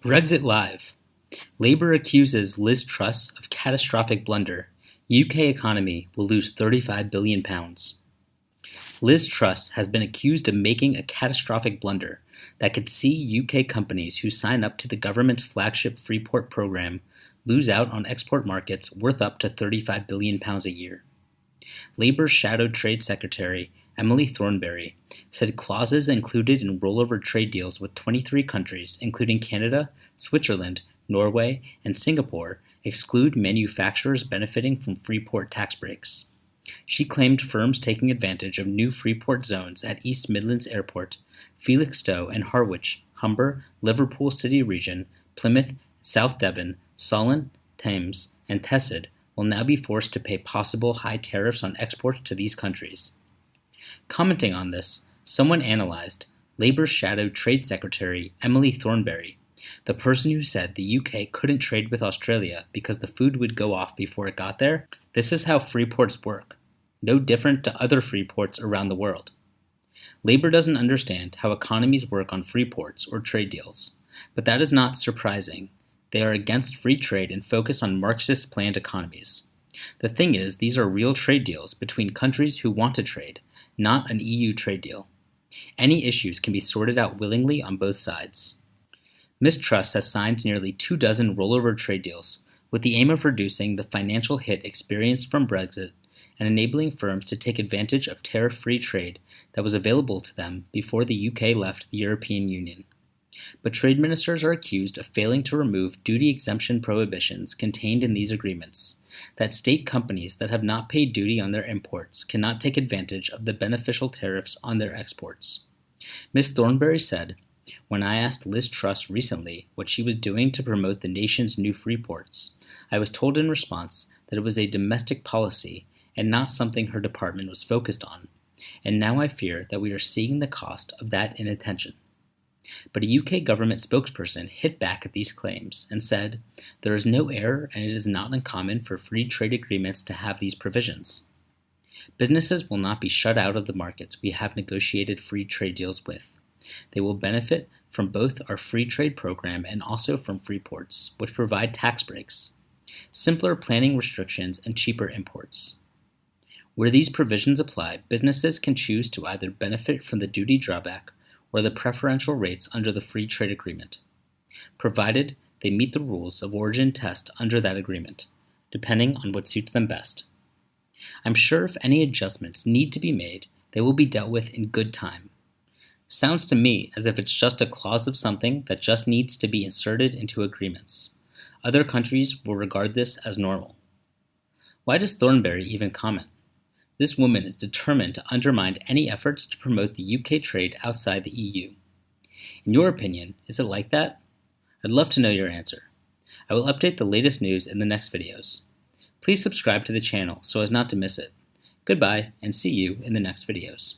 Brexit Live. Labour accuses Liz Truss of catastrophic blunder. UK economy will lose £35 billion. Liz Truss has been accused of making a catastrophic blunder that could see UK companies who sign up to the government's flagship freeport program lose out on export markets worth up to £35 billion a year. Labour's Shadow Trade Secretary Emily Thornberry said clauses included in rollover trade deals with 23 countries, including Canada, Switzerland, Norway, and Singapore, exclude manufacturers benefiting from freeport tax breaks. She claimed firms taking advantage of new freeport zones at East Midlands Airport, Felixstowe and Harwich, Humber, Liverpool City Region, Plymouth, South Devon, Solent, Thames, and Teesside will now be forced to pay possible high tariffs on exports to these countries. Commenting on this, someone analyzed Labour's Shadow Trade Secretary Emily Thornberry, the person who said the UK couldn't trade with Australia because the food would go off before it got there. This is how freeports work, no different to other freeports around the world. Labour doesn't understand how economies work on freeports or trade deals, but that is not surprising. They are against free trade and focus on Marxist planned economies. The thing is, these are real trade deals between countries who want to trade, not an EU trade deal. Any issues can be sorted out willingly on both sides. Ms. Truss has signed nearly 24 rollover trade deals with the aim of reducing the financial hit experienced from Brexit and enabling firms to take advantage of tariff-free trade that was available to them before the UK left the European Union. But trade ministers are accused of failing to remove duty exemption prohibitions contained in these agreements, that state companies that have not paid duty on their imports cannot take advantage of the beneficial tariffs on their exports. Ms. Thornberry said, "When I asked Liz Truss recently what she was doing to promote the nation's new freeports, I was told in response that it was a domestic policy and not something her department was focused on, and now I fear that we are seeing the cost of that inattention." But a UK government spokesperson hit back at these claims and said, "There is no error and it is not uncommon for free trade agreements to have these provisions. Businesses will not be shut out of the markets we have negotiated free trade deals with. They will benefit from both our free trade program and also from free ports, which provide tax breaks, simpler planning restrictions, and cheaper imports. Where these provisions apply, businesses can choose to either benefit from the duty drawback or the preferential rates under the free trade agreement, provided they meet the rules of origin test under that agreement, depending on what suits them best. I'm sure if any adjustments need to be made, they will be dealt with in good time. Sounds to me as if it's just a clause of something that just needs to be inserted into agreements. Other countries will regard this as normal." Why does Thornberry even comment? This woman is determined to undermine any efforts to promote the UK trade outside the EU. In your opinion, is it like that? I'd love to know your answer. I will update the latest news in the next videos. Please subscribe to the channel so as not to miss it. Goodbye, and see you in the next videos.